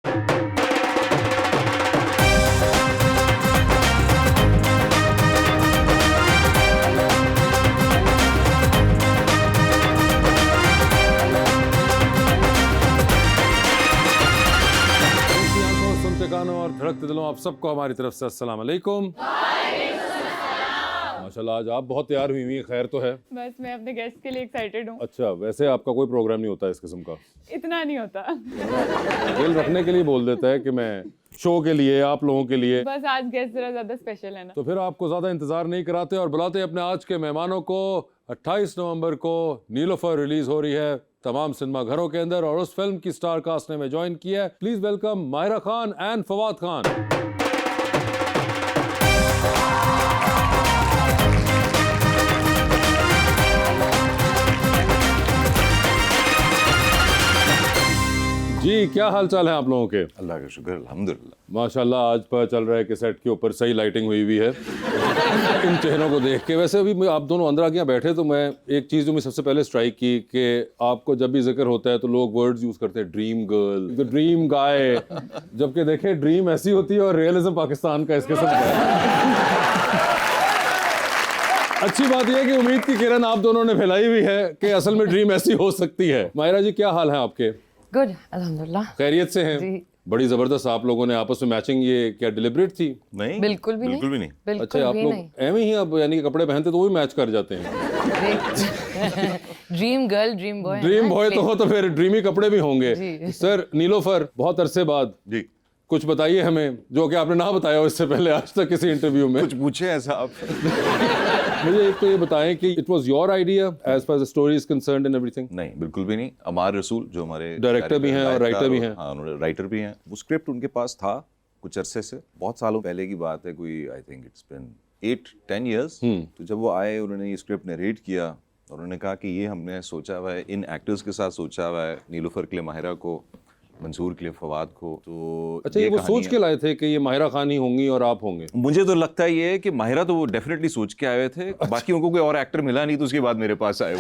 और धड़कते दिलों आप सबको हमारी तरफ से अस्सलाम वालेकुम। माशाल्लाह आज आप बहुत तैयार हुई हैं, खैर तो है? बस मैं अपने गेस्ट के लिए एक्साइटेड हूँ। अच्छा, वैसे आपका कोई प्रोग्राम नहीं होता इस किस्म का? इतना नहीं होता। दिल रखने के लिए बोल देता है कि मैं शो के लिए, आप लोगों के लिए। बस आज गेस्ट जरा ज्यादा स्पेशल है ना, तो फिर आपको ज्यादा इंतजार नहीं कराते और बुलाते अपने आज के मेहमानों को। 28 नवंबर को नीलोफर रिलीज हो रही है तमाम सिनेमा घरों के अंदर और उस फिल्म की स्टार कास्ट ने में ज्वाइन किया है। Please welcome Mahira Khan and Fawad Khan. जी, क्या हाल चाल है आप लोगों के? अल्लाह का शुक्र, अल्हम्दुलिल्लाह। माशाल्लाह आज पता चल रहा है कि सेट के ऊपर सही लाइटिंग हुई हुई है इन चेहरों को देख के। वैसे अभी आप दोनों अंदर आके बैठे तो मैं एक चीज़ जो मैं सबसे पहले स्ट्राइक की कि आपको जब भी जिक्र होता है तो लोग वर्ड्स यूज़ करते हैं, ड्रीम गर्ल, द ड्रीम गाय, जबकि देखें ड्रीम ऐसी होती है और रियलिज्म पाकिस्तान का इसके सब अच्छी बात यह है कि उम्मीद की किरण आप दोनों ने फैलाई हुई है कि असल में ड्रीम ऐसी हो सकती है। माहिरा जी, क्या हाल है आपके? गुड, अल्हम्दुलिल्लाह। खैरियत से हैं? बड़ी जबरदस्त आप लोगों ने आपस में मैचिंग, ये क्या डिलिब्रेट थी? नहीं, बिल्कुल भी नहीं। बिल्कुल अच्छा, आप लोग एवं ही अब यानी कि कपड़े पहनते तो वो भी मैच कर जाते हैं। Dream girl, dream boy. Dream boy तो हो तो फिर ड्रीमी कपड़े भी होंगे। सर नीलोफर, बहुत अरसे बाद जी कुछ बताइए हमें जो कि आपने ना बताया हो इससे पहले आज तक किसी इंटरव्यू में। कुछ पूछे ऐसा आप? मुझे एक तो ये बताएं कि it was your idea as far as the story is concerned and everything? नहीं, बिल्कुल भी नहीं। अमार रसूल जो हमारे डायरेक्टर भी हैं और राइटर भी हैं। हाँ, उन्होंने राइटर भी हैं। वो स्क्रिप्ट उनके पास था कुछ अरसे से, बहुत सालों पहले की बात है, कोई I think it's been 8-10 years. तो जब वो आए, उन्होंने ये स्क्रिप्ट नरेट किया और उन्होंने कहा कि ये हमने सोचा हुआ है, इन एक्टर्स के साथ सोचा हुआ है, नीलोफर के लिए माहिरा को, मंसूर के लिए फवाद को। तो अच्छा, ये वो सोच के लाए थे कि ये माहिरा खान ही होंगी और आप होंगे? मुझे तो लगता है ये कि माहिरा तो वो डेफिनेटली सोच के आए हुए थे। बाकी उनको कोई और एक्टर मिला नहीं तो उसके बाद मेरे पास आए वो।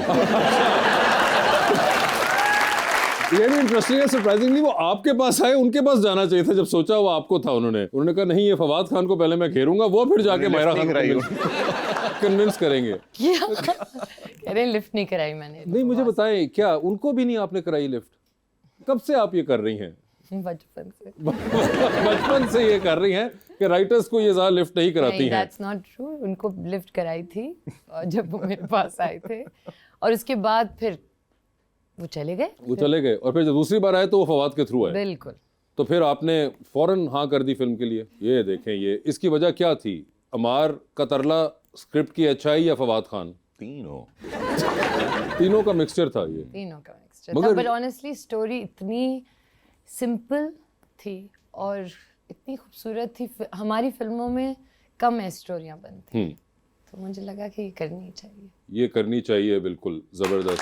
ये भी इंटरेस्टिंग है, सरप्राइजिंगली वो आपके पास आए, उनके पास जाना चाहिए था जब सोचा वो आपको था। उन्होंने कहा नहीं, ये फवाद खान को पहले मैं घेरूंगा, वो फिर जाके माहिरा खान को कन्विंस करेंगे। कह रहे लिफ्ट नहीं कराई मैंने। नहीं, मुझे बताएं, क्या उनको भी नहीं आपने कराई लिफ्ट? कब से आप ये कर रही हैं? बचपन से। बचपन से ये कर रही हैं कि राइटर्स को ये ज्यादा लिफ्ट नहीं कराती हैं। That's not true। उनको लिफ्ट कराई थी जब वो मेरे पास आए थे और उसके बाद फिर वो चले गए। और फिर जब दूसरी बार आए तो वो फवाद के थ्रू आए। बिल्कुल। तो फिर आपने फौरन हाँ कर दी फिल्म के लिए। ये देखें, ये इसकी वजह क्या थी? अमार का तरला, स्क्रिप्ट की अच्छाई या फवाद खान? तीनों का मिक्सचर था ये। तीनों का मिक्सचर था, बट ऑनेस्टली स्टोरी इतनी सिंपल थी और इतनी खूबसूरत थी। हमारी फिल्मों में कम ऐसी स्टोरियां बनती, तो मुझे लगा कि ये करनी चाहिए। बिल्कुल जबरदस्त।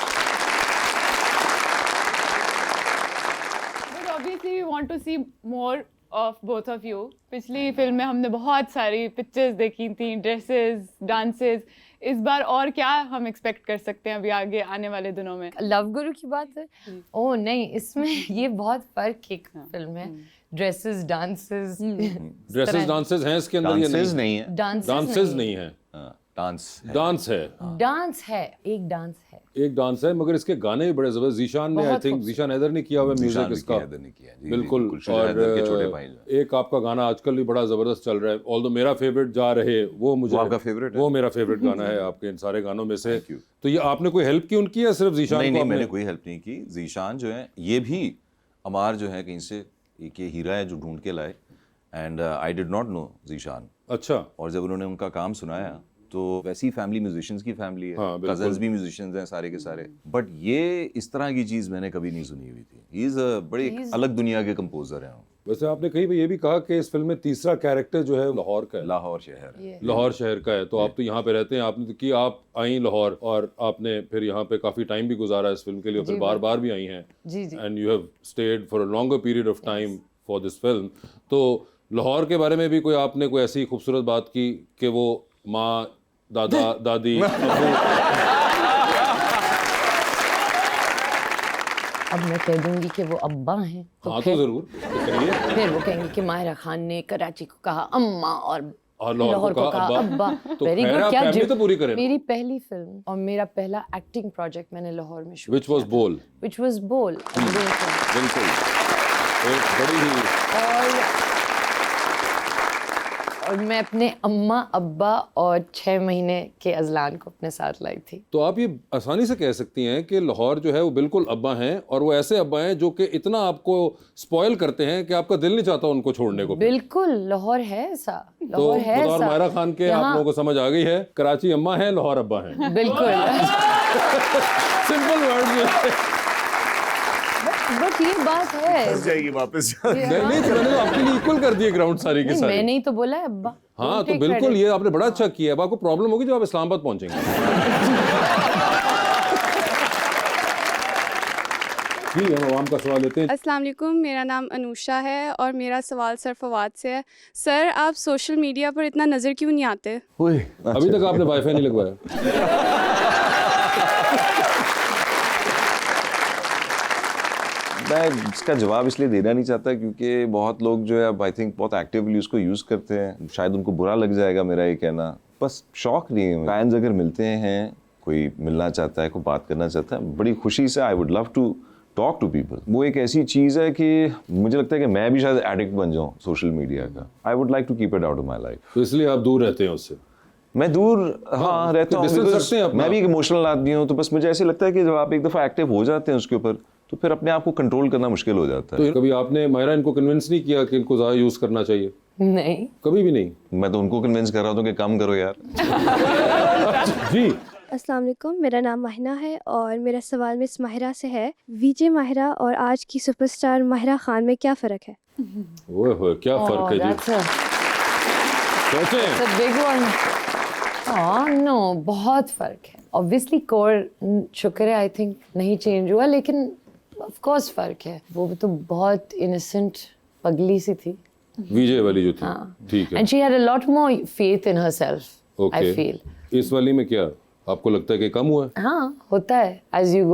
Obviously we want to see more of both of you. पिछली फिल्म में हमने बहुत सारी पिक्चर्स देखी थी, ड्रेसेस, डांसेस। इस बार और क्या हम एक्सपेक्ट कर सकते हैं अभी आगे आने वाले दिनों में? लव गुरु की बात है? ओह नहीं, इसमें ये बहुत फर्क एक फिल्म है। ड्रेसेस, डांसेस हैं इसके अंदर? डांसेस नहीं है। डांसेस नहीं है। डांस है। एक डांस है, मगर इसके गाने भी बड़े जबरदस्त। जीशान ने, आई थिंक जीशान हैदर ने किया हुआ म्यूजिक इसका। बिल्कुल। और एक आपका गाना आजकल भी बड़ा जबरदस्त चल रहा है, ऑल्दो मेरा फेवरेट जा रहे, वो मुझे वो मेरा फेवरेट गाना है आपके इन सारे गानों में से। तो ये आपने कोई हेल्प की उनकी या सिर्फ जीशान? नहीं, मैंने कोई हेल्प नहीं की। जीशान जो है, ये भी अमार जो है कहीं से एक ये हीरा है जो ढूंढ के लाए, and I did not know Zeeshan. अच्छा। और जब उन्होंने उनका काम सुनाया तो वैसी फैमिली म्यूजिशियंस की फैमिली है। हाँ, कजन्स भी म्यूजिशियंस हैं सारे के सारे, बट ये इस तरह की चीज मैंने कभी नहीं सुनी हुई थी। ही इज अ बड़ी अलग दुनिया के कंपोजर हैं। वैसे आपने कहीं पे ये भी कहा कि इस फिल्म में तीसरा कैरेक्टर जो है लाहौर का है। लाहौर शहर का है। तो आप तो यहाँ पे रहते हैं, आपने कि आप आई लाहौर और आपने फिर यहाँ पे काफी टाइम भी गुजारा इस फिल्म के लिए, फिर बार बार भी आई हैं, and you have stayed for a longer period of time for this film. तो लाहौर के बारे में भी कोई आपने कोई ऐसी खूबसूरत बात की कि वो माँ, दादा, दादी, अब मैं कह दूंगी कि वो अब्बा हैं हाँ तो जरूर तो करिए। फिर वो कहेंगे कि माहिरा खान ने कराची को कहा अम्मा और लाहौर को कहा अब्बा। तो वेरी खैर गुड। आप क्या फैमिली तो पूरी करें। मेरी पहली फिल्म और मेरा पहला एक्टिंग प्रोजेक्ट मैंने लाहौर में shoot Which was Bowl। Which was Bowl। बिल्कुल एक बड़ी ही और मैं अपने अम्मा अब्बा और 6 महीने के अजलान को अपने साथ लाई थी। तो आप ये आसानी से कह सकती हैं कि लाहौर जो है वो बिल्कुल अब्बा हैं और वो ऐसे अब्बा हैं जो कि इतना आपको स्पॉइल करते हैं कि आपका दिल नहीं चाहता उनको छोड़ने को। बिल्कुल लाहौर है ऐसा। तो लाहौर है बतौर ऐसा। माहिरा खान के आप लोगों को समझ आ गई है, कराची अम्मा है, लाहौर अब्बा है। बिल्कुल। सिंपल वर्ड में। बट ये बात है। जाएगी वापस। नहीं मैंने तो आपके लिए इक्वल कर दिए ग्राउंड सारी के सारी। मैंने ही तो बोला है अब्बा। हाँ तो बिल्कुल ये आपने बड़ा अच्छा किया। अब आपको प्रॉब्लम होगी जब आप इस्लामाबाद पहुंचेंगे। जी हम आवाम का सवाल लेते हैं। अस्सलाम वालेकुम, मेरा नाम अनुषा है और मेरा सवाल सर फवाद से है। सर आप सोशल मीडिया पर इतना नज़र क्यों नहीं आते? अभी तक आपने वाईफाई नहीं लगवाया। मैं इसका जवाब इसलिए देना नहीं चाहता क्योंकि बहुत लोग जो है अब आई थिंक बहुत एक्टिवली उसको यूज़ करते हैं। शायद उनको बुरा लग जाएगा मेरा ये कहना, बस शौक नहीं है। फैंस अगर मिलते हैं, कोई मिलना चाहता है, कोई बात करना चाहता है, बड़ी खुशी से I would love to talk to people. वो एक ऐसी चीज़ है कि मुझे लगता है कि मैं भी शायद एडिक्ट बन जाऊँ सोशल मीडिया का। I would like to keep it out of my life. तो इसलिए आप दूर रहते हैं उससे। मैं दूर हाँ रहता हूँ distance because रखते हैं अपना। मैं भी एक इमोशनल आदमी हूँ। तो बस मुझे ऐसे लगता है कि जब आप एक दफ़ा एक्टिव हो जाते हैं उसके ऊपर तो फिर अपने आप को कंट्रोल करना मुश्किल हो जाता है। तो कभी आपने माहिरा इनको कन्विंस नहीं किया कि इनको ज़्यादा यूज़ करना चाहिए? नहीं। कभी भी नहीं? मैं तो उनको कन्विंस कर रहा हूँ कि कम करो यार। जी अस्सलाम वालेकुम, मेरा नाम माहिना है और मेरा सवाल मिस माहिरा से है। वीजे माहिरा और आज की सुपरस्टार माहिरा खान में क्या फ़र्क है? ओए होए क्या फर्क है जी। सोचें। It's a big one. No बहुत फ़र्क है। ऑब्वियसली कोर शुक्र है आई थिंक नहीं चेंज हुआ, लेकिन ऑफ कोर्स फ़र्क है। वो तो बहुत इनोसेंट पगली सी थी। विजय वाली जो थी। हाँ। ठीक है। And she had a lot more faith in herself I feel. इस वाली में क्या आपको लगता है कि कम हुआ है? हाँ होता है as you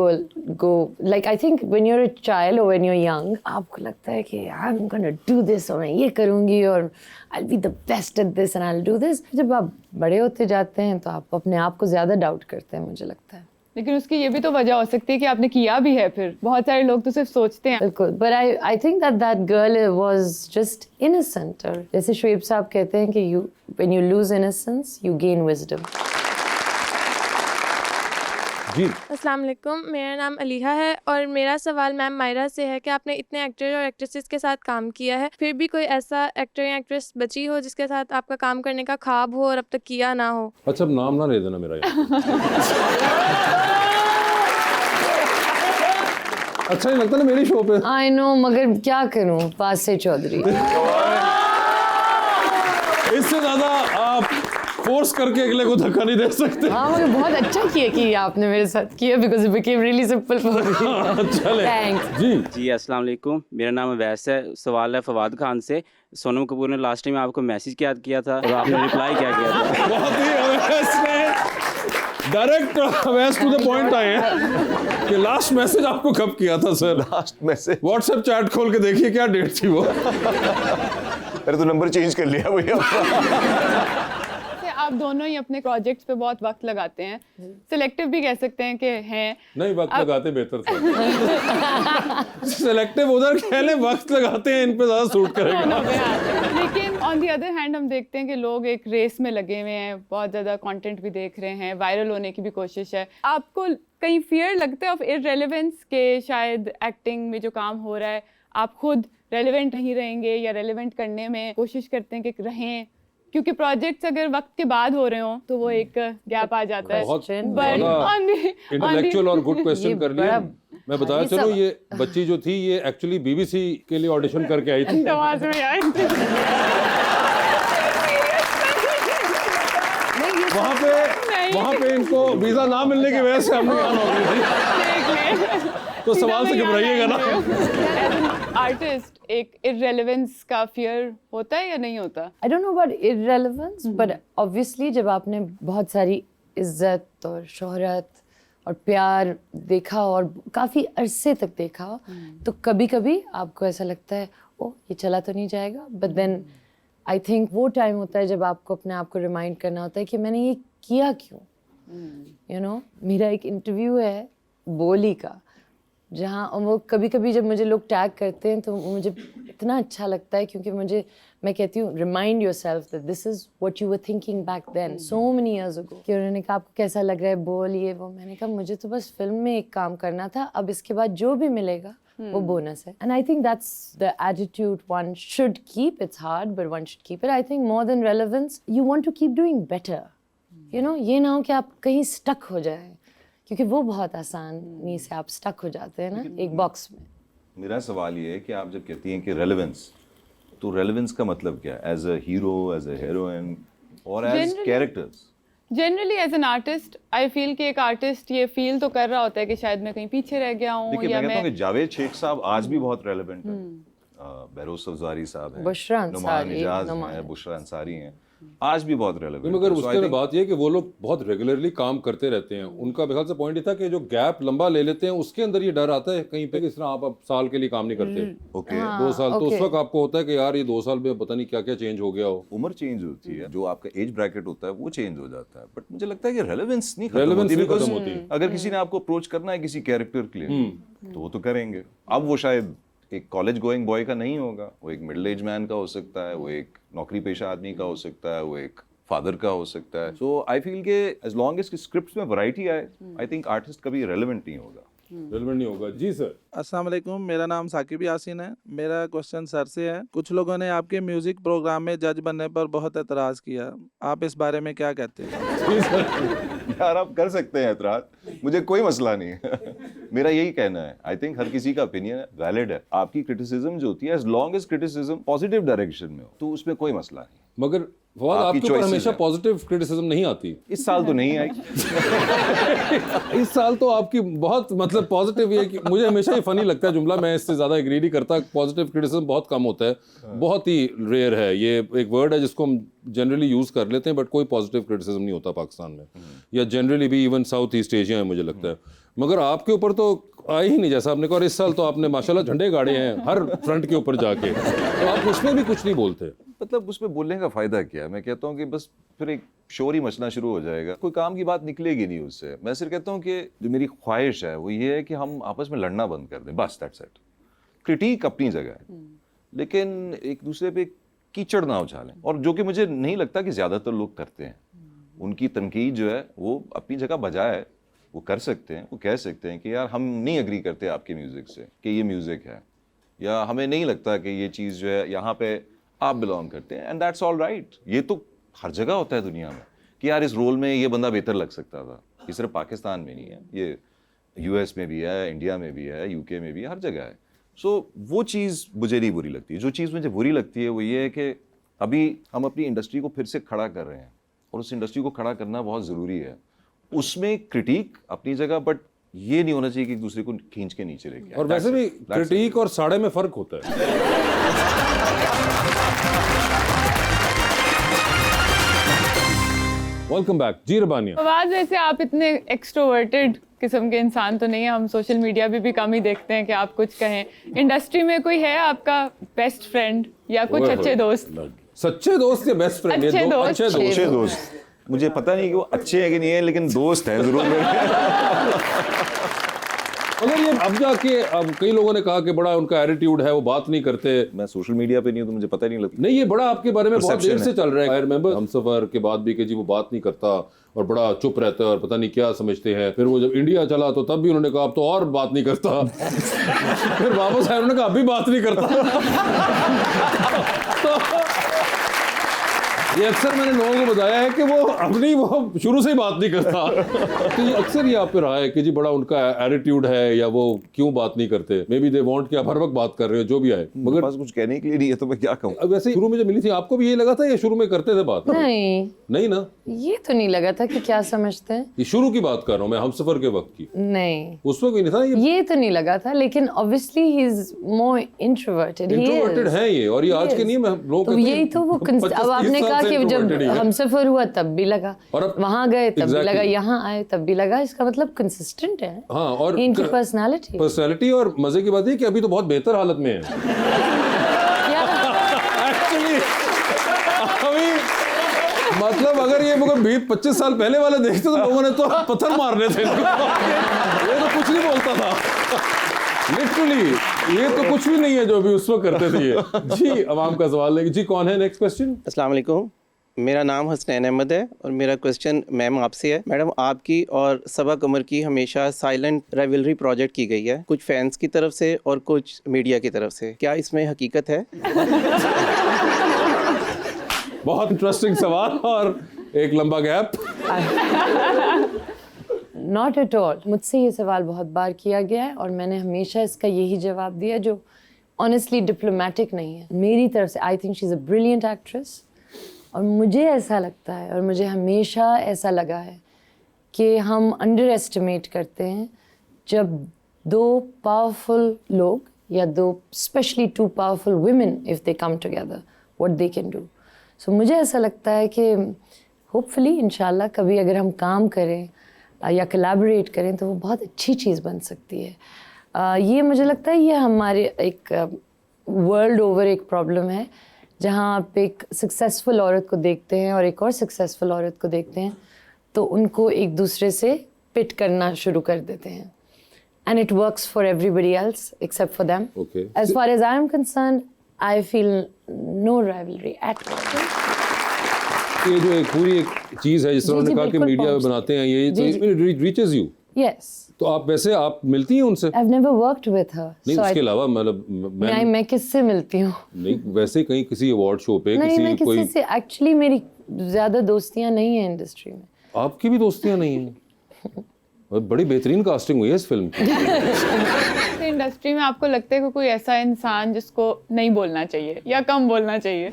go like I think when you are a child और व्हेन यू आर यंग आपको लगता है कि I am gonna do this और मैं ये करूँगी और I will be the best at this and I will do this. जब आप बड़े होते जाते हैं तो आप अपने आप को ज़्यादा डाउट करते हैं मुझे लगता है। लेकिन उसकी ये भी तो वजह हो सकती है कि आपने किया भी है। फिर बहुत सारे लोग तो सिर्फ सोचते हैं। बिल्कुल but I think that girl was just innocent. और जैसे शुएब साहब कहते हैं कि you when you lose innocence you gain wisdom. जी अस्सलाम वालेकुम, मेरा नाम अलीहा है और मेरा सवाल मैम माहिरा से है कि आपने इतने एक्टर और एक्ट्रेसेस के साथ काम किया है, फिर भी कोई ऐसा एक्टर या एक्ट्रेस बची हो जिसके साथ आपका काम करने का ख्वाब हो और अब तक किया ना हो? अच्छा अब नाम ना ले देना मेरा यहाँ। अच्छा नहीं लगता ना मेरी शो पे। आई नो मगर क्या करूं पास से चौधरी। इससे ज्यादा आप फोर्स करके अगले को धक्का नहीं दे सकते। हाँ मगर बहुत अच्छा किया कि आपने मेरे साथ किया because it became really simple for me. चले थैंक्स। जी अस्सलाम वालेकुम, मेरा नाम अवैस है। सवाल है फवाद खान से। सोनम कपूर ने लास्ट टाइम आपको मैसेज क्या किया था और आपने रिप्लाई क्या किया था? बहुत ही अवैस ने direct Awais to the point आए हैं कि लास्ट मैसेज आपको कब किया था sir? Last message WhatsApp chat खोल के देखिए क्या डेट थी वो। अरे तो नंबर चेंज कर लिया भैया। आप दोनों ही अपने प्रोजेक्ट्स पे बहुत वक्त लगाते हैं। सिलेक्टिव भी कह सकते हैं कि हैं। नहीं वक्त लगाते बेहतर था। सिलेक्टिव उधर कहले वक्त लगाते हैं इन पे ज्यादा सूट करेगा। लेकिन ऑन दी अदर हैंड हम देखते हैं कि लोग एक रेस में लगे हुए हैं, बहुत ज़्यादा कंटेंट भी देख रहे हैं, वायरल होने की भी कोशिश है। आपको कहीं फियर लगता है ऑफ इररेलेवेंस के शायद एक्टिंग में जो काम हो रहा है आप खुद रेलेवेंट नहीं रहेंगे या रेलेवेंट करने में कोशिश करते हैं कि रहें, क्योंकि प्रोजेक्ट्स अगर वक्त के बाद हो रहे हो तो वो एक गैप आ जाता है। बहुत But on the- इंटेलेक्चुअल और गुड क्वेश्चन कर लिया। मैं बताया ये चलो सब- ये बच्ची जो थी ये एक्चुअली बीबीसी के लिए ऑडिशन करके आई थी। आवाज में आए थे। वहाँ पे इनको वीजा ना मिलने की वजह से हम यहाँ हो गई थी। तो सवाल से घबराइएगा ना। आर्टिस्ट एक इररेलेवेंस का फियर होता है या नहीं होता? I don't know about irrelevance but obviously जब आपने बहुत सारी इज्जत और शोहरत और प्यार देखा और काफ़ी अरसे तक देखा, तो कभी कभी आपको ऐसा लगता है ओ ये चला तो नहीं जाएगा, बट देन आई थिंक वो टाइम होता है जब आपको अपने आप को रिमाइंड करना होता है कि मैंने ये किया क्यों। यू नो, मेरा एक इंटरव्यू है बोली का, जहाँ वो कभी कभी जब मुझे लोग टैग करते हैं तो मुझे इतना अच्छा लगता है, क्योंकि मैं कहती हूँ remind yourself that this is what you were thinking back then so many years ago. कि उन्होंने कहा आपको कैसा लग रहा है बोल ये वो, मैंने कहा मुझे तो बस फिल्म में एक काम करना था, अब इसके बाद जो भी मिलेगा वो बोनस है। And I think that's the attitude one should keep. It's hard but one should keep it. I think more than relevance you want to keep doing better. You know, ये ना हो कि आप कहीं स्टक हो जाए, क्योंकि वो बहुत आसानी से आप स्टक हो जाते हैं ना एक बॉक्स में। मेरा सवाल ये है कि आप जब कहती हैं कि रेलेवेंस, तो रेलेवेंस का मतलब क्या है? As a hero, as a heroine और as characters? Generally as an artist I feel कि एक आर्टिस्ट ये फील तो कर रहा होता है कि शायद मैं कहीं पीछे रह गया हूँ, देखिए या मैं कहता मैं हूँ कि जावेद शेख साहब आज भी बहुत रेलेवेंट है। बहरोज सफजारी साहब हैं, बुशरा नुमान अंसारी, इजाज नुमान हैं, बुशरा अंसारी हैं, आज भी बहुत रेलेवेंट। मगर उसके में बात ये है कि वो लोग बहुत रेगुलरली काम करते रहते हैं। उनका मेरे ख्याल से पॉइंट ये था कि जो गैप लंबा ले लेते हैं उसके अंदर ये डर आता है कहीं पे कि इस तरह आप अब साल के लिए काम नहीं करते, ओके, 2 साल, तो उस वक्त आपको होता है कि यार ये 2 साल में पता नहीं क्या क्या चेंज हो गया हो। उम्र चेंज होती है, जो आपका एज ब्रैकेट होता है वो चेंज हो जाता है, बट मुझे लगता है कि रेलेवेंस नहीं खत्म Relevance होती, नहीं because खत्म होती। अगर किसी ने आपको अप्रोच करना है किसी कैरेक्टर के लिए तो वो तो करेंगे। अब वो शायद एक कॉलेज गोइंग बॉय का नहीं होगा, वो एक मिडिल एज मैन का हो सकता है, वो एक नौकरी पेशा आदमी का हो सकता है, वो एक फादर का हो सकता है। सो आई फील के एज लॉन्ग एज स्क्रिप्ट्स में वैरायटी आए, आई थिंक आर्टिस्ट कभी रेलेवेंट नहीं होगा। रेलेवेंट नहीं होगा। जी सर। अस्सलाम वालेकुम, मेरा नाम साकिब यासीन है। मेरा क्वेश्चन सर से है। कुछ लोगों ने आपके म्यूजिक प्रोग्राम में जज बनने पर बहुत एतराज़ किया, आप इस बारे में क्या कहते हैं? यार आप कर सकते हैं एतराज, मुझे कोई मसला नहीं है। मेरा यही कहना है, आई थिंक हर किसी का ओपिनियन वैलिड है। आपकी क्रिटिसिज्म जो होती है, as long as criticism positive direction में हो तो उसमें कोई मसला नहीं। मगर फवाद आपकी आपके ऊपर choices हमेशा हैं। पॉजिटिव क्रिटिसिज्म नहीं आती। इस साल तो नहीं आई। इस साल तो आपकी बहुत मतलब पॉजिटिव है कि मुझे हमेशा ये फनी लगता है जुमला, मैं इससे ज़्यादा एग्री नहीं करता। पॉजिटिव क्रिटिसिज्म बहुत कम होता है, बहुत ही रेयर है। ये एक वर्ड है जिसको हम जनरली यूज़ कर लेते हैं, बट कोई पॉजिटिव क्रिटिसिज्म नहीं होता पाकिस्तान में, या जनरली भी इवन साउथ ईस्ट एशिया में मुझे लगता है। मगर आपके ऊपर तो आई ही नहीं, जैसा आपने कहा। और इस साल तो आपने माशाल्लाह झंडे गाड़े हैं हर फ्रंट के ऊपर जाके, तो आप उसमें भी कुछ नहीं बोलते। मतलब उसमें बोलने का फायदा क्या है? मैं कहता हूँ कि बस फिर एक शोर ही मचना शुरू हो जाएगा, कोई काम की बात निकलेगी नहीं उससे। मैं सिर्फ कहता हूँ कि जो मेरी ख्वाहिश है वो ये है कि हम आपस में लड़ना बंद कर दें, बस दैट्स इट। क्रिटिक अपनी जगह है, लेकिन एक दूसरे पे कीचड़ ना उछालें, और जो कि मुझे नहीं लगता कि ज़्यादातर लोग करते हैं। उनकी तनकीद जो है वो अपनी जगह बजाय है, वो कर सकते हैं, वो कह सकते हैं कि यार हम नहीं एग्री करते आपके म्यूज़िक से कि ये म्यूज़िक है, या हमें नहीं लगता कि ये चीज़ जो है यहाँ पे आप बिलोंग करते हैं, एंड दैट्स ऑल राइट। ये तो हर जगह होता है दुनिया में कि यार इस रोल में ये बंदा बेहतर लग सकता था। ये सिर्फ पाकिस्तान में नहीं है, ये यूएस में भी है, इंडिया में भी है, यूके में भी है, हर जगह है। सो वो चीज़ मुझे नहीं बुरी लगती। जो चीज़ मुझे बुरी लगती है वो ये है कि अभी हम अपनी इंडस्ट्री को फिर से खड़ा कर रहे हैं, और उस इंडस्ट्री को खड़ा करना बहुत ज़रूरी है। उसमें क्रिटिक अपनी जगह, बट ये नहीं होना चाहिए कि एक दूसरे को खींच के नीचे लेके आए। और वैसे भी क्रिटिक और साड़े में फ़र्क होता है। वेलकम बैक जी रबानिया। फवाद, वैसे आप इतने एक्सट्रोवर्टेड किस्म के इंसान तो नहीं है, हम सोशल मीडिया पे भी कम ही देखते हैं कि आप कुछ कहें। इंडस्ट्री में कोई है आपका बेस्ट फ्रेंड या कुछ अच्छे दोस्त? सच्चे दोस्त या बेस्ट फ्रेंड? अच्छे दोस्त। अच्छे दोस्त, मुझे पता नहीं कि वो अच्छे हैं कि नहीं है, लेकिन दोस्त हैं जरूर मेरे। अगर ये अब जाके, अब कई लोगों ने कहा कि बड़ा उनका एटीट्यूड है, वो बात नहीं करते। मैं सोशल मीडिया पे नहीं हूँ तो मुझे पता नहीं लगता। नहीं, ये बड़ा आपके बारे में बहुत देर Perception से है। चल रहा है। आई रिमेंबर हमसफर के बाद भी कि जी वो बात नहीं करता और बड़ा चुप रहता है और पता नहीं क्या समझते हैं। फिर वो जब इंडिया चला तो तब भी उन्होंने कहा अब तो और बात नहीं करता। फिर वापस आए, उन्होंने कहा अभी बात नहीं करता। तो ये अक्सर मैंने लोगों को बताया है कि वो शुरू से ही बात नहीं करता। तो ये अक्सर ही आप पे रहा है कि जी बड़ा उनका एटीट्यूड है, या वो क्यों बात नहीं करते। मे बी दे वांट कि आप हर वक्त बात कर रहे हो, जो भी आए। मगर पास कुछ कहने के लिए नहीं है तो मैं क्या कहूँ। अब वैसे शुरू में जब मिली थी आपको भी यही लगा था या शुरू में करते थे बात? नहीं ना, ये तो नहीं लगा था कि क्या समझते हैं। ये शुरू की बात कर रहा हूँ मैं, हमसफर के वक्त की। नहीं, उस वक्त भी नहीं था ये तो नहीं लगा था, लेकिन obviously he is more introverted introverted है ये, और ये आज के नहीं, मैं लोग तो यही तो वो अब आपने कहा कि introverted जब ही है। हम सफर हुआ तब भी लगा, और अब- वहां गए तब भी Exactly. लगा, यहाँ आए तब भी लगा। इसका मतलब कंसिस्टेंट है। हाँ, और ये इनकी पर्सनालिटी। पर्सनालिटी और मजे की बात है कि अभी तो बहुत बेहतर हालत में है एक्चुअली। अभी मतलब अगर ये 20-25 साल पहले वाले देखते तो लोगों ने तो पत्थर मारने थे ये तो कुछ नहीं बोलता था लिटरली, ये तो कुछ भी नहीं है जो अभी उस वक्त करते थे ये। जी अवाम का सवाल लेंगे। जी कौन है नेक्स्ट क्वेश्चन? अस्सलाम वालेकुम, मेरा नाम हसनैन अहमद है और मेरा क्वेश्चन मैम आपसे है। मैडम, आपकी और सबा कमर की हमेशा साइलेंट राइवलरी प्रोजेक्ट की गई है, कुछ फैंस की तरफ से और कुछ मीडिया की तरफ से, क्या इसमें हकीकत है? बहुत इंटरेस्टिंग सवाल और एक लंबा गैप। Not at all. मुझसे ये सवाल बहुत बार किया गया है और मैंने हमेशा इसका यही जवाब दिया जो ऑनेस्टली डिप्लोमेटिक नहीं है मेरी तरफ से। I think she is a brilliant actress और मुझे ऐसा लगता है और मुझे हमेशा ऐसा लगा है कि हम अंडर एस्टिमेट करते हैं जब दो पावरफुल लोग या दो specially 2 powerful women if they come together what they can do. So मुझे ऐसा लगता है कि होपफुली इंशाल्लाह कभी अगर हम काम करें या कोलैबोरेट करें तो वो बहुत अच्छी चीज़ बन सकती है। ये मुझे लगता है ये हमारे एक वर्ल्ड ओवर एक प्रॉब्लम है जहाँ आप एक सक्सेसफुल औरत को देखते हैं और एक और सक्सेसफुल औरत को देखते हैं तो उनको एक दूसरे से पिट करना शुरू कर देते हैं। And it works for everybody else except for them. As far as I am concerned I feel no rivalry at all. ये जो एक पूरी एक चीज है जिस तरह उन्होंने कहा कि मीडिया में बनाते हैं ये तो इट रीचेस यू। यस। तो आप वैसे आप मिलती हैं उनसे? I've never worked with her. नहीं, उसके अलावा मतलब मैं किससे मिलती हूँ? नहीं वैसे कहीं किसी अवार्ड शो पे नहीं, मैं कोई किसी से एक्चुअली मेरी ज्यादा दोस्तियां नहीं हैं इंडस्ट्री में। आपकी भी दोस्तियां नहीं हैं? बड़ी बेहतरीन कास्टिंग हुई है इस फिल्म की। इंडस्ट्री में आपको लगता है कि कोई ऐसा इंसान जिसको नहीं बोलना चाहिए या कम बोलना चाहिए?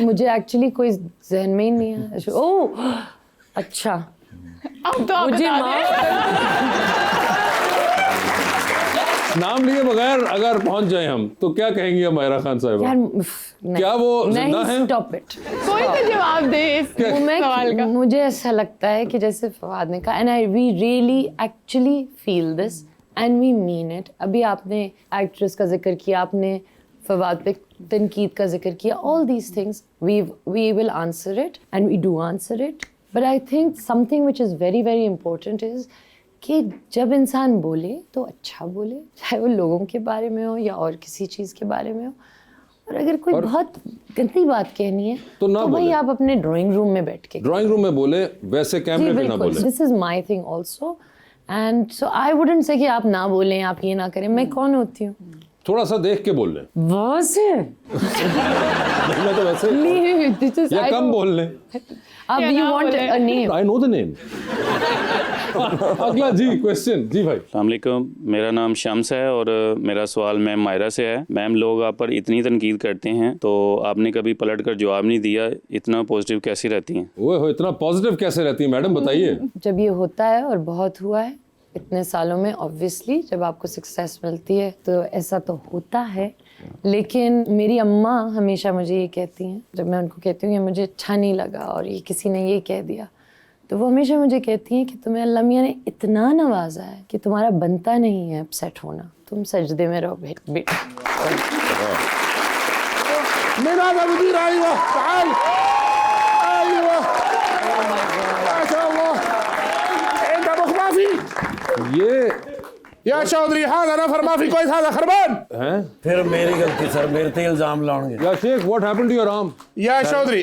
मुझे एक्चुअली कोई जहन में ही नहीं है। ओह अच्छा, अब तो आप मुझे नाम लिए बगैर अगर पहुंच जाए हम तो क्या कहेंगी माहिरा खान साहिबा? क्या वो जिंदा हैं? Stop it. कोई तो जवाब दे इस सवाल का। मुझे ऐसा लगता है कि जैसे फवाद ने कहा and I we really actually feel this and we mean it. अभी आपने एक्ट्रेस का जिक्र किया, आपने फवाद पे तनकीद का जिक्र किया, all these things we will answer it and we do answer it. But I think something which is very very important is कि जब इंसान बोले तो अच्छा बोले, चाहे वो लोगों के बारे में हो या और किसी चीज़ के बारे में हो। और अगर कोई बहुत गंदी बात कहनी है तो भाई आप अपने ड्राइंग रूम में बैठ के बोले, वैसे कैमरे पे ना बोले। This is my thing also and so I wouldn't say कि आप ना बोलें, आप ये ना करें। मैं कौन होती हूँ? थोड़ा सा देख के बोल लें। वैसे मैं तो वैसे या कम बोल लें। अब you want a name? I know the name. अगला जी क्वेश्चन। जी भाई अस्सलाम वालेकुम, मेरा नाम शम्स है और मेरा सवाल मैम मायरा से है। मैम, लोग आप पर इतनी तनकीद करते हैं तो आपने कभी पलट कर जवाब नहीं दिया, इतना पॉजिटिव कैसी रहती हैं? वो हो इतना पॉजिटिव कैसे रहती है मैडम, बताइए। जब ये होता है और बहुत हुआ है इतने सालों में, ऑब्वियसली जब आपको सक्सेस मिलती है तो ऐसा तो होता है। लेकिन मेरी अम्मा हमेशा मुझे ये कहती हैं, जब मैं उनको कहती हूँ कि मुझे अच्छा नहीं लगा और ये किसी ने ये कह दिया, तो वो हमेशा मुझे कहती हैं कि तुम्हें अल्लाह मियाँ ने इतना नवाजा है कि तुम्हारा बनता नहीं है अपसेट होना, तुम सजदे में रहो बेटा। ये या चौधरी हादा नफर माफी कोई था खरबान हैं? फिर मेरी गलती सर, मेरे पे इल्जाम लाओगे। या Sheikh, what happened to your arm? या चौधरी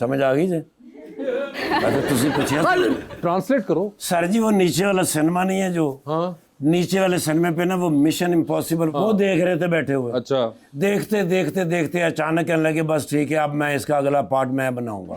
समझ आ गई जे? अरे तुसी पूछिया ट्रांसलेट करो सर जी, वो नीचे वाला सिनेमा नहीं है जो, हाँ नीचे वाले सिनेमा पे ना वो मिशन इम्पॉसिबल वो देख रहे थे बैठे हुए। अच्छा, देखते देखते देखते अचानक कहने लगे बस ठीक है, अब मैं इसका अगला पार्ट मैं बनाऊंगा।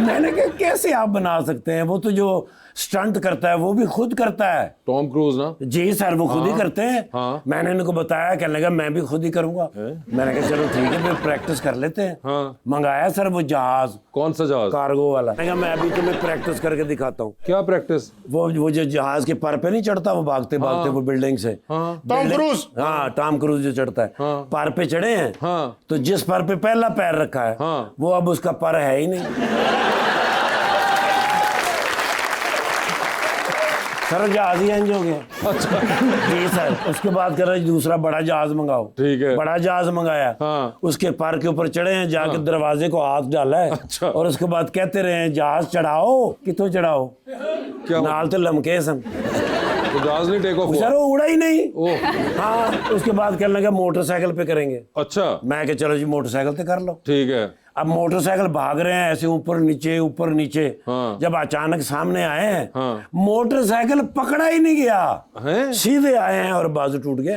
मैंने कहा कैसे आप बना सकते हैं? वो तो जो स्टंट करता है वो भी खुद करता है। टॉम क्रूज ना? जी सर, वो खुद ही करते हैं। हाँ। मैंने इनको बताया, कहने लगा मैं भी खुद ही करूंगा। मैंने कहा चलो ठीक है, फिर प्रैक्टिस कर लेते हैं। हाँ। मंगाया सर वो जहाज। कौन सा जहाज? कार्गो वाला। मैंने कहा मैं अभी तुम्हें प्रैक्टिस करके दिखाता हूँ। क्या प्रैक्टिस? वो जो जहाज के पर पे नहीं चढ़ता, वो भागते भागते वो बिल्डिंग से। Tom cruise. हाँ, टॉम क्रूज जो चढ़ता है। पर पे चढ़े हैं। हाँ। तो जिस पर पे पहला पैर रखा है वो अब उसका पर है ही नहीं। सर जहाज ही इंज हो गया। अच्छा। जी सर। उसके बाद कर रहे दूसरा बड़ा जहाज मंगाओ। ठीक है। बड़ा जहाज मंगाया। हाँ। उसके पर के ऊपर चढ़े हैं, जाके दरवाजे को हाथ डाला है। अच्छा। और उसके बाद कहते रहे जहाज चढ़ाओ, कितों चढ़ाओ? क्या नाल तो लमके सन। तो जहाज नहीं टेक ऑफ? सर वो उड़ा ही नहीं। ओह। हाँ। उसके बाद कहने लगा मोटरसाइकिल पे करेंगे। अच्छा। मैं कहा चलो जी मोटरसाइकिल पे कर लो। ठीक है। अब मोटरसाइकिल भाग रहे हैं ऐसे ऊपर नीचे। हाँ। जब अचानक सामने आए हैं, मोटरसाइकिल पकड़ा ही नहीं गया हैं? सीधे आए हैं और बाजू टूट गए।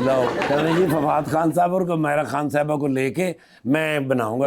लो कहने जी फवाद खान साहब और मायरा खान साहबा को लेके मैं बनाऊंगा।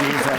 जी सर।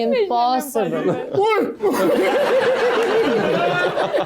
Impossible.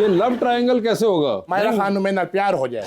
ये लव ट्रायंगल कैसे होगा? मायरा खान में ना प्यार हो जाए.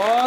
और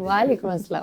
वालेकुम अस्सलाम।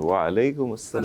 वालेकुम अस्सलाम।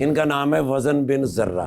इनका नाम है वजन बिन जर्रा।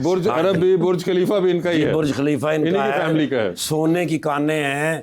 बुर्ज अरब भी, बुर्ज खलीफा भी इनका ही है। बुर्ज खलीफा इनका इन्हीं की है। फैमिली का है। सोने की कानें हैं।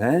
हैं।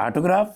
ऑटोग्राफ?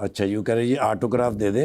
अच्छा यूँ कह रहे ये ऑटोग्राफ दे दे,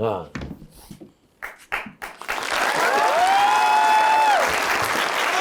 हाँ।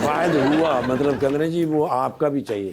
वाहिद हुआ मतलब कहते हैं जी वो आपका भी चाहिए।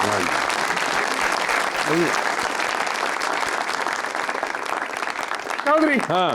हाँ जी। चौधरी हाँ।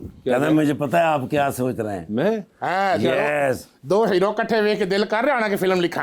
कहते हैं मुझे पता है आप क्या सोच रहे हैं। मैं? हाँ यस। दो हीरो इकट्ठे हुए के दिल कर रहे होना कि फिल्म लिखा.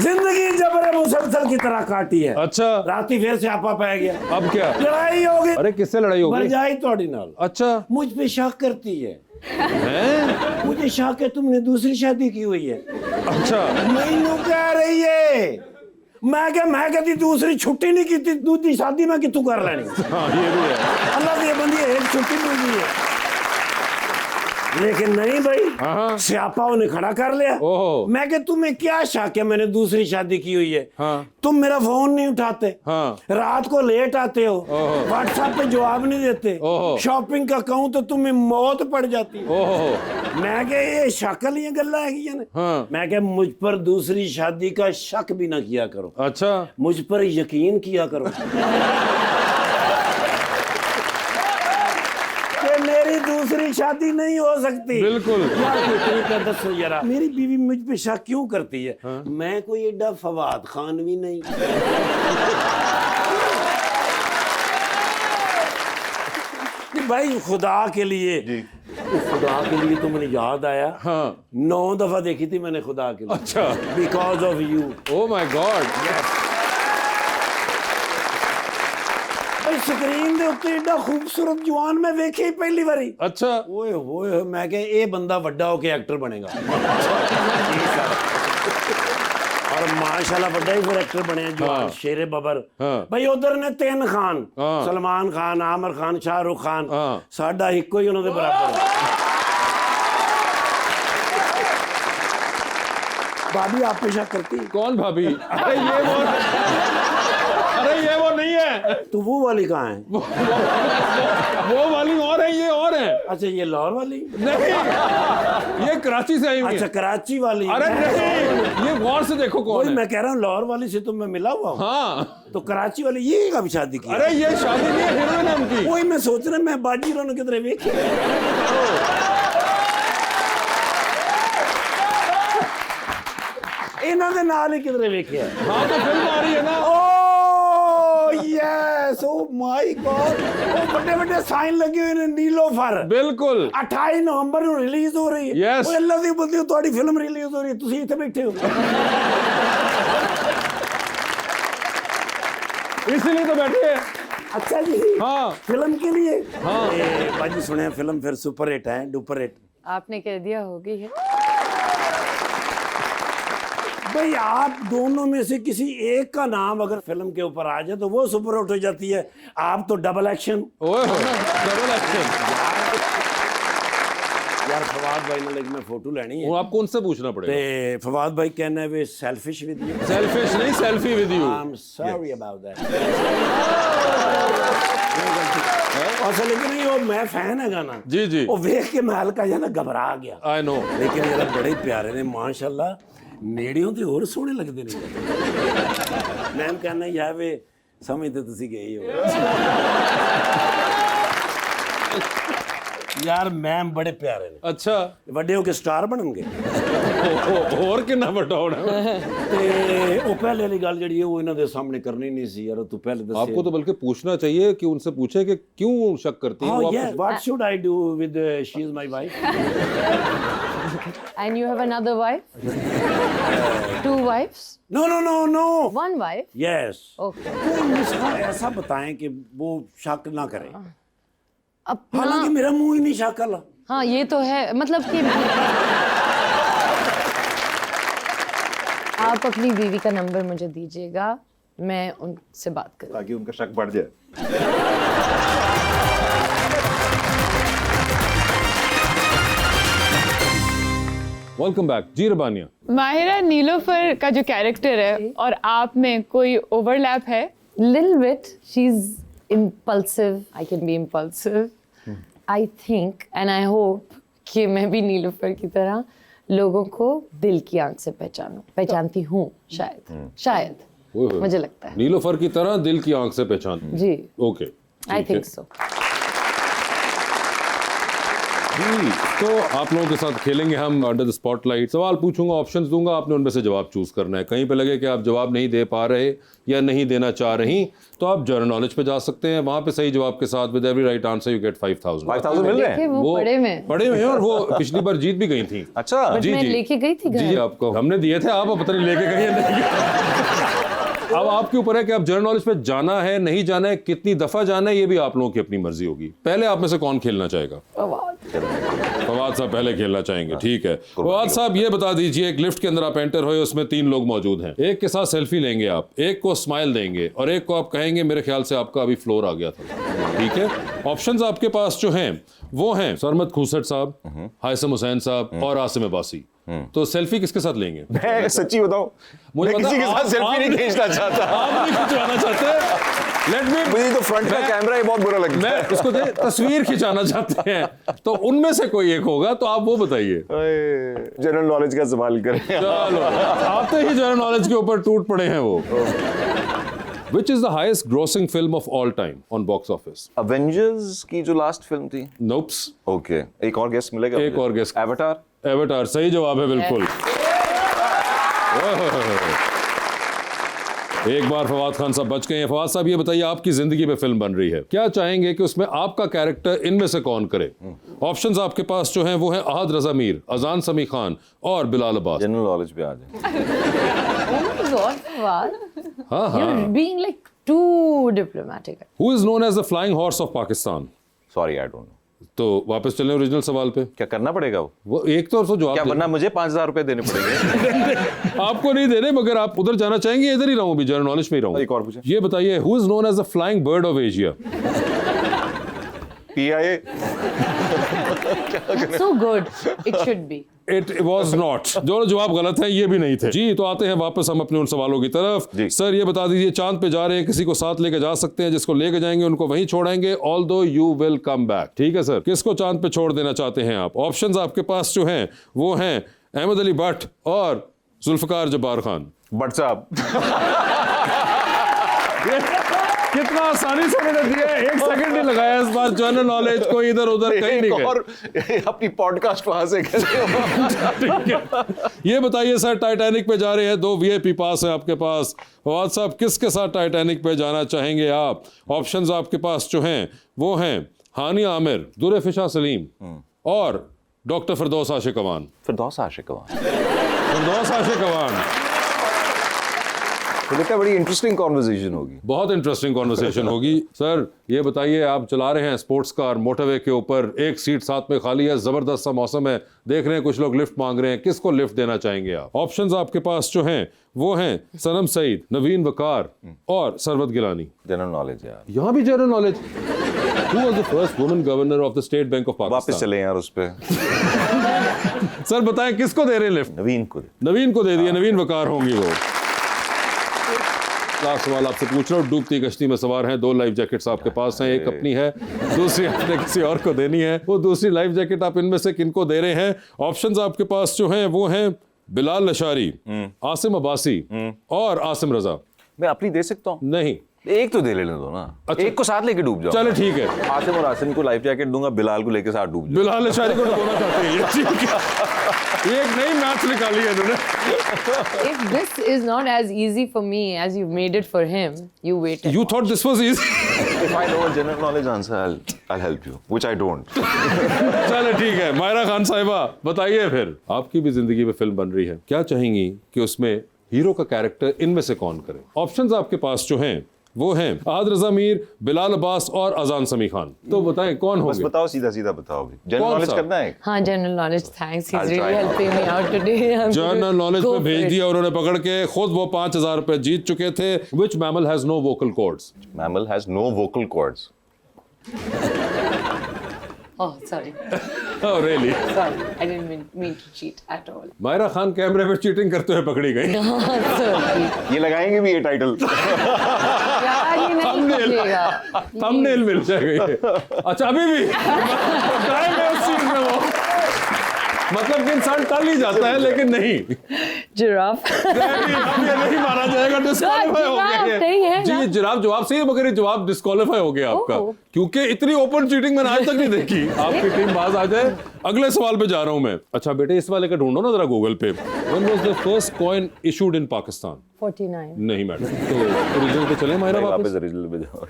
जिंदगी जबर मुसलसल की तरह काटी है। अच्छा। राती फिर से आपा पै गया। अब क्या? लड़ाई हो गई। अरे किससे लड़ाई हो गई? भरजाई तोड़ी नाल। अच्छा। मुझ पे शक करती है। हैं? मुझे शक है तुमने दूसरी शादी की हुई है। अच्छा। मैनू कह रही है, मैं कहती दूसरी छुट्टी नहीं की थी, दूसरी शादी मैं कितू कर लेनी। हाँ ये भी है। अल्लाह की बंदी एक छुट्टी मिल गई है। लेकिन नहीं भाई, स्यापा उन्हें खड़ा कर लिया। मैं कि तुम्हें क्या शक है मैंने दूसरी शादी की हुई है। तुम मेरा फोन नहीं उठाते, रात को लेट आते हो, व्हाट्सएप पे जवाब नहीं देते, शॉपिंग का कहूँ तो तुम्हें मौत पड़ जाती। मैं क्या ये शक्ल ये गल्ला है मैं क्या मुझ पर दूसरी शादी का शक भी ना किया करो। अच्छा। मुझ पर यकीन किया करो कि मेरी दूसरी शादी नहीं हो सकती। बिल्कुल। यार दसो जरा, मेरी बीवी मुझ पे शक क्यों करती है? मैं कोई एडा फवाद खान भी नहीं। भाई खुदा के लिए, खुदा के लिए तो मुझे याद आया। 9 दफा देखी थी मैंने खुदा के लिए। अच्छा। Because of you. Oh my god. Screen दे उत्ते एडा खूबसूरत जवान मैं वेखे ही पहली बारी। अच्छा। ओए होए मैं कह ये बंदा वड्डा होके एक्टर बनेगा। और माशाल्लाह बड़ा ही फिर एक्टर बने जो शेरे बबर भाई उधर ने 3 खान सलमान खान आमिर खान शाहरुख खान साडा इको ही उन्होंने बराबर भाभी आप पेशा करती कौन भाभी? अरे ये वो नहीं है। तो वो वाली कहाँ है? वो वाली और है, ये और है। अच्छा ये लाहौर वाली नहीं, ये कराची से आई हुई है। अच्छा कराची वाली। अरे नहीं, ये गौर से देखो कौन है। मैं कह रहा हूँ लाहौर वाली से तो मैं मिला हुआ हूँ। हाँ तो कराची वाली ये कब शादी की? अरे ये शादी नहीं है, हीरोइन है उनकी। वही मैं सोच रहा मैं बाजी रोन किधर वेखी इन्हों के नाल ही किधरे वेखिया। हाँ तो फिल्म आ रही है ना। यस ओ माय गॉड वो बड़े बड़े साइन लगे हुए ने नीलोफर बिल्कुल 28 नवंबर को रिलीज हो रही है। यस ओ अल्लाह दी बंदी तुम्हारी फिल्म रिलीज हो रही है तुसी इथे बैठे हो इसलिए तो बैठे हैं। अच्छा जी हाँ फिल्म के लिए हाँ बाजी सुने फिल्म फिर सुपर हिट है डुपर हिट आपने कह दिया होगी है भाई आप दोनों में से किसी एक का नाम अगर फिल्म के ऊपर आ जाए तो वो सुपर हिट हो जाती है। आप तो डबल एक्शन डबल एक्शन यार फवाद भाई ने लेकिन मैं फोटो लेनी है। वो आपको उनसे पूछना पड़ेगा। ते फवाद भाई कहना है वे सेल्फिश विद यू। सेल्फिश नहीं selfie with you. I am sorry about that. अच्छा लेकिन ये वो मैं फैन है गाना जी जी वो देख के मैं हल्का या ना घबरा गया। आई नो लेकिन ये बड़े प्यारे ने माशाल्लाह नेड़ियों ते और सोहने लगते ने। मैं कहना यार वे समझते तुसी गए हो यार मैम बड़े प्यारे ने। अच्छा ਵੱਡੇ ਹੋ ਕੇ ਸਟਾਰ ਬਣਨਗੇ ਹੋਰ ਕਿੰਨਾ ਵੱਡਾ ਹੋਣਾ ਤੇ ਉਹ ਪਹਿਲੇ ਵਾਲੀ ਗੱਲ ਜਿਹੜੀ ਉਹ ਇਹਨਾਂ ਦੇ ਸਾਹਮਣੇ ਕਰਨੀ ਨਹੀਂ ਸੀ ਯਾਰ ਤੂੰ ਪਹਿਲੇ ਦੱਸੇ। आपको तो बल्कि पूछना चाहिए कि उनसे पूछे कि क्यों शक करती है। Oh yes, what should I do with she is my wife? And you have another wife? 2 wives? No no no no. 1 wife? Yes. Okay. कोई नुस्खा ऐसा बताएं कि वो शक ना करे। अपना हालांकि मेरा मुंह ही नहीं शक कर ला। हाँ ये तो है मतलब कि आप अपनी बीवी का नंबर मुझे दीजिएगा मैं उनसे बात करूँ ताकि उनका शक बढ़ जाए। वेलकम बैक जी रबानिया। माहिरा नीलोफर का जो कैरेक्टर है और आप में कोई ओवरलैप है? Little bit. She's impulsive. I can be impulsive. I think and I hope कि मैं भी नीलोफर की तरह लोगों को दिल की आंख से पहचानती हूँ शायद मुझे लगता है नीलोफर की तरह दिल की आंख से पहचान। जी ओके आई थिंक सो। तो आप लोगों के साथ खेलेंगे हम अंडर द स्पॉटलाइट। सवाल पूछूंगा, ऑप्शंस दूंगा, आपने उनमें से जवाब चूज करना है। कहीं पे लगे कि आप जवाब नहीं दे पा रहे या नहीं देना चाह रही तो आप जनरल नॉलेज पे जा सकते हैं। वहां पे सही जवाब के साथ with every right answer you get 5000 मिल रहे हैं। वो पढ़े में और वो पिछली बार जीत भी गई थी। अच्छा जी मैं जी लेके गई थी जी आपको हमने दिए थे, आप पता नहीं लेके गई या नहीं। अब आपके ऊपर है कि आप जनरल नॉलेज पे जाना है नहीं जाना है, कितनी दफा जाना है, ये भी आप लोगों की अपनी मर्जी होगी। पहले आप में से कौन खेलना चाहेगा? फवाद साहब पहले खेलना चाहेंगे, ठीक है। फवाद साहब ये बता दीजिए, एक लिफ्ट के अंदर आप एंटर हुए, उसमें 3 लोग मौजूद हैं। एक के साथ सेल्फी लेंगे आप, एक को स्माइल देंगे और एक को आप कहेंगे मेरे ख्याल से आपका अभी फ्लोर आ गया था, ठीक है। ऑप्शंस आपके पास जो हैं वो हैं सरमद खूसट साहब, हाइसम हुसैन साहब और आसिम अब्बासी। तो सेल्फी किसके साथ लेंगे? मैं सच्ची बताऊं मुझे किसी के साथ सेल्फी नहीं खींचना चाहता। आप नहीं खिंचवाना चाहते? लेट मी मुझे तो फ्रंट का कैमरा ही बहुत बुरा लगता है। मैं उसको तस्वीर खिंचाना चाहते हैं तो उनमें से कोई एक होगा, तो आप वो बताइए। जनरल नॉलेज का सवाल करें। चलो आते ही जनरल नॉलेज के ऊपर टूट पड़े हैं वो। Which is the highest grossing film of all time on box office? Avengers की जो लास्ट फिल्म थी। Nope. ओके एक और गेस मिलेगा। एक और गेस। एवाटार। एवाटार सही जवाब है बिल्कुल। एक बार फवाद खान साहब बच गए हैं। फवाद साहब ये बताइए, आपकी जिंदगी में फिल्म बन रही है, क्या चाहेंगे कि उसमें आपका कैरेक्टर इनमें से कौन करे? ऑप्शंस आपके पास जो हैं वो हैं अहद रजा मीर, अजान समी खान और बिलाल अब्बास। जनरल नॉलेज पे आ जाए। हाँ हाँ। You're being like too diplomatic. Who is known as the flying horse of Pakistan? Sorry, I don't know. तो वापस चलें ओरिजिनल सवाल पे। क्या करना पड़ेगा वो एक तो जवाब क्या, वरना मुझे 5,000 रुपए देने पड़ेंगे। आपको नहीं देने, मगर आप उधर जाना चाहेंगे, इधर ही रहूं, अभी जनरल नॉलेज में ही रहूं। एक और पूछे। ये बताइए, who is known as the flying bird of Asia? PIA। So good. It should be. It was not। दोनों जवाब गलत हैं, ये भी नहीं थे जी। तो आते हैं वापस हम अपने उन सवालों की तरफ। सर ये बता दीजिए, चांद पे जा रहे हैं, किसी को साथ लेके जा सकते हैं, जिसको लेके जाएंगे उनको वहीं छोड़ेंगे, although you will come back. ठीक है सर, किसको चांद पे छोड़ देना चाहते हैं आप? ऑप्शंस आपके पास जो हैं वो हैं अहमद अली भट्ट और जुल्फकार जब्बार खान। भट्ट साहब। कितना आसानी से मैंने दिया है, 1 सेकंड ही लगाया इस बार। जनरल नॉलेज को इधर उधर कहीं नहीं गए। और अपनी पॉडकास्ट वहां से ये बताइए सर, टाइटैनिक पे जा रहे हैं, 2 VIP पास है आपके पास। फवाद साहब, किसके साथ टाइटैनिक पे जाना चाहेंगे आप? ऑप्शंस आपके पास जो हैं वो हैं हानिया आमिर, दुरेफिशा सलीम और डॉक्टर फिरदौस आशिक अवान। फिरदौस आशिक अवान। फिरदौस आशिक अवान। तो लगता है बड़ी इंटरेस्टिंग कॉन्वर्सेशन होगी। बहुत इंटरेस्टिंग कॉन्वर्सेशन होगी। सर ये बताइए, आप चला रहे हैं स्पोर्ट्स कार मोटरवे के ऊपर, एक सीट साथ में खाली है, जबरदस्त सा मौसम है, देख रहे हैं कुछ लोग लिफ्ट मांग रहे हैं, किसको लिफ्ट देना चाहेंगे आप? ऑप्शंस आपके पास जो हैं वो हैं सनम सईद, नवीन वकार और सरवत गिलानी। जनरल नॉलेज यार, यहाँ भी general knowledge. Who was the first woman governor of the State Bank of Pakistan? वापस चले यार उस पे। सर बताएं, किसको दे रहे हैं लिफ्ट? नवीन को। नवीन को दे दिए, नवीन वकार होंगी वो। लास्ट सवाल आपसे पूछ रहा हूँ, डूबती कश्ती में सवार हैं, 2 लाइफ जैकेट्स आपके पास हैं, एक अपनी है, दूसरी आपने किसी और को देनी है। वो दूसरी लाइफ जैकेट आप इनमें से किनको दे रहे हैं? ऑप्शंस आपके पास जो हैं वो हैं बिलाल लशारी, आसिम अब्बासी और आसिम रजा। मैं अपनी दे सकता हूँ? नहीं, एक तो दे लेने दो ना। अच्छा। एक को साथ लेके डूब जाओ। चलो ठीक है, आसिम और आसिम को लाइफ जैकेट दूंगा, बिलाल को लेके साथ डूब जाओ। बिलाल लशारी को डुबोना चाहते हैं ये, ठीक है। एक नई मैच निकाली है इन्होंने। If this is not as easy for me as you made it for him, you wait. You thought this was easy? If I know a general knowledge answer, I'll help you, which I don't. चलो ठीक है, मायरा खान साहिबा बताइए, फिर आपकी भी जिंदगी में फिल्म बन रही है, क्या चाहेंगी कि उसमें हीरो का कैरेक्टर इनमें से कौन करे? ऑप्शंस आपके पास जो हैं वो हैं आहद रजा मीर, बिलाल अब्बास और अजान समी खान। तो बताएं कौन होंगे? बस बताओ, सीधा सीधा बताओ। जनरल नॉलेज करना है? हाँ, general knowledge. Thanks, he is really helping me out today. General knowledge पे भेज दिया उन्होंने पकड़ के, खुद वो 5,000 रुपए जीत चुके थे। Which mammal has no vocal cords? Mammal has no vocal cords. Oh, sorry. Oh, really? Sorry, I didn't mean to cheat at all. Myra Khan कैमरे पे चीटिंग करते हुए पकड़ी गई। ये लगाएंगे भी ये टाइटल। यार, ये नहीं कीजिएगा। थंबनेल मिल जाएगा ये। अच्छा, अभी भी टाइम है उस चीज में वो, मतलब कि इंसान टाल ही जाता है लेकिन नहीं। जिराफ। अब ये नहीं माना जाएगा, डिस्क्वालीफाई हो गया ये। जी, ये जिराफ जवाब सही है, मगर ये जवाब डिस्क्वालीफाई हो गया आपका, क्योंकि इतनी ओपन चीटिंग मैंने आज तक नहीं देखी। आपकी टीम बाज आ जाए। अगले सवाल पे जा रहा हूं मैं। अच्छा बेटे, इस वाले का ढूंढो ना जरा गूगल पे। When was the first coin issued in Pakistan? 49. नहीं मैडम, तो ओरिजिनल पे चले मायरा वापस। ओरिजिनल पे जाओ।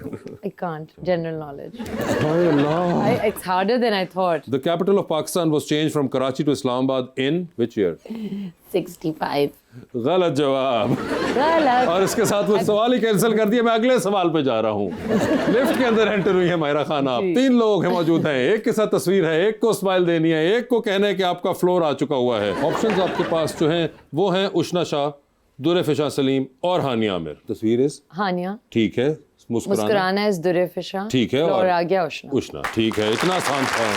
I can't. General knowledge. Hi Allah. It's harder than I thought. The capital of Pakistan was changed from Karachi to Islamabad in which year? 65. गलत जवाब। गलत। और इसके साथ वो सवाल ही कैंसिल कर दिया। मैं अगले सवाल पे जा रहा हूँ। लिफ्ट के अंदर एंटर हुई है मायरा खान आप। 3 लोग हैं मौजूद हैं, एक के साथ तस्वीर है, एक को स्माइल देनी है, एक को कहना है कि आपका फ्लोर आ चुका हुआ है। ऑप्शंस आपके पास जो हैं वो हैं उशना शाह, दुरेफिशा सलीम और हानिया आमिर। तस्वीर इस हानिया। ठीक है, मुस्कुराना इस दुरेफिशा। ठीक है, और आ गया उशना। उशना ठीक है, इतना आसान था।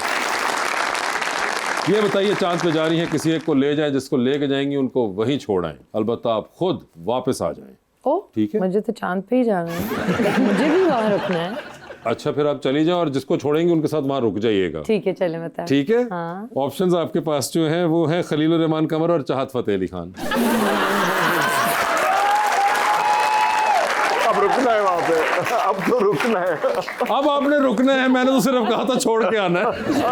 ये बताइए, चांद पे जा रही हैं, किसी एक को ले जाएं, जिसको लेके जाएंगी उनको वहीं छोड़ आएं, अलबत्ता आप खुद वापस आ जाएं। ओ ठीक है, मुझे तो चांद पे ही जाना है, लेकिन मुझे भी वहाँ रुकना है। अच्छा, फिर आप चली जाओ और जिसको छोड़ेंगे उनके साथ वहां रुक जाइएगा। ठीक है, चले बताएं। ठीक है। हाँ। ऑप्शंस आपके पास जो हैं वो हैं खलीलुर रहमान कमर और चाहत फतेह अली खान। अब रुकना है वहाँ पे, अब तो रुकना है। अब आपने रुकना है, मैंने तो सिर्फ कहा था छोड़ के आना है।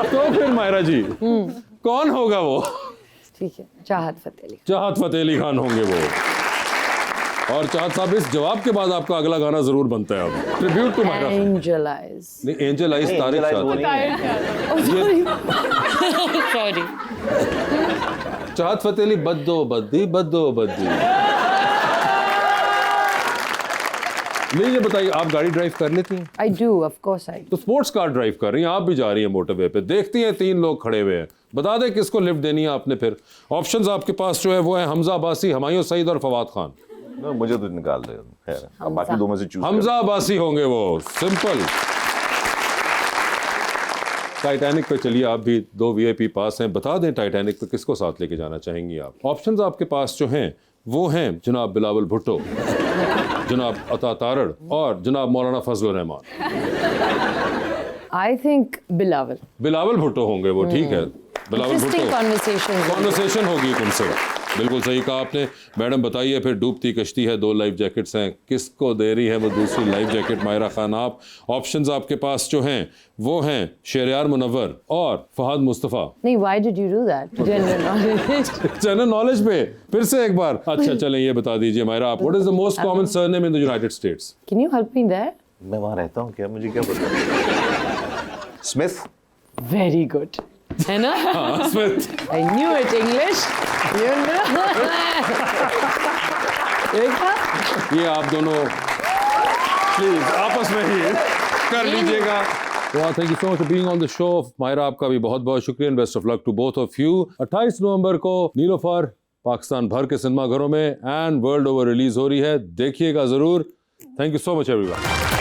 तो फिर मायरा जी कौन होगा वो? ठीक है, चाहत फतेह अली। चाहत फतेह अली खान होंगे वो। और चाहत साहब, इस जवाब के बाद आपका अगला गाना जरूर बनता है। अब tribute to Maira. Angel eyes. नहीं, angel eyes Tariq sorry. Chahat Fateh Ali बद्दो बद्दी बद्दो बद्दी। नहीं, ये बताइए, आप गाड़ी ड्राइव कर लेती हैं? I do, of course I do. तो स्पोर्ट्स कार ड्राइव कर रही हैं, आप भी जा रही हैं मोटरवे पे, देखती हैं 3 लोग खड़े हुए हैं, बता दें किसको लिफ्ट देनी है आपने? फिर ऑप्शंस आपके पास जो है वो है हमजा अब्बासी, हुमायूं सईद और फवाद खान। ना, मुझे तो निकाल दे, खैर अब बाकी दो में से चूज हमजा अब्बासी होंगे वो, सिंपल। टाइटैनिक पे चलिए, आप भी 2 VIP पास हैं, बता दें टाइटैनिक पे किसको साथ लेके जाना चाहेंगी आप? ऑप्शंस आपके पास जो हैं वो हैं जनाब बिलावल भुट्टो, जनाब अता तारड़ और जनाब मौलाना फजलुर रहमान। I think Bilawal. बिलावल भुट्टो होंगे वो, ठीक है, Bilawal Interesting Bhutto. conversation। Conversation होगी तुमसे, बिल्कुल सही कहा आपने। मैडम बताइए फिर, डूबती कश्ती है, 2 लाइफ जैकेट्स हैं, किसको दे रही है वो दूसरी लाइफ जैकेट मायरा खान आप? ऑप्शंस आपके पास जो हैं वो हैं शहरयार मुनव्वर और फहद मुस्तफ़ा। नहीं, why did you do that? General knowledge। General knowledge पे फिर से एक बार। अच्छा चलें, ये बता दीजिए मायरा आप, what is the most common surname in the United states? Can you help me there? मैं वहाँ रहता हूँ क्या, मुझे क्या पता? स्मिथ। Very good। है ना? हाँ, Smith. I knew it, English। You know? देखा? ये आप दोनों प्लीज आपस में ही कर लीजिएगा। तो thank you so much for being on the show. Maira आपका भी बहुत बहुत शुक्रिया, and best of luck to both of you. 28 नवंबर को नीलोफर पाकिस्तान भर के सिनेमा घरों में एंड वर्ल्ड ओवर रिलीज हो रही है, देखिएगा जरूर। Thank you so much everyone.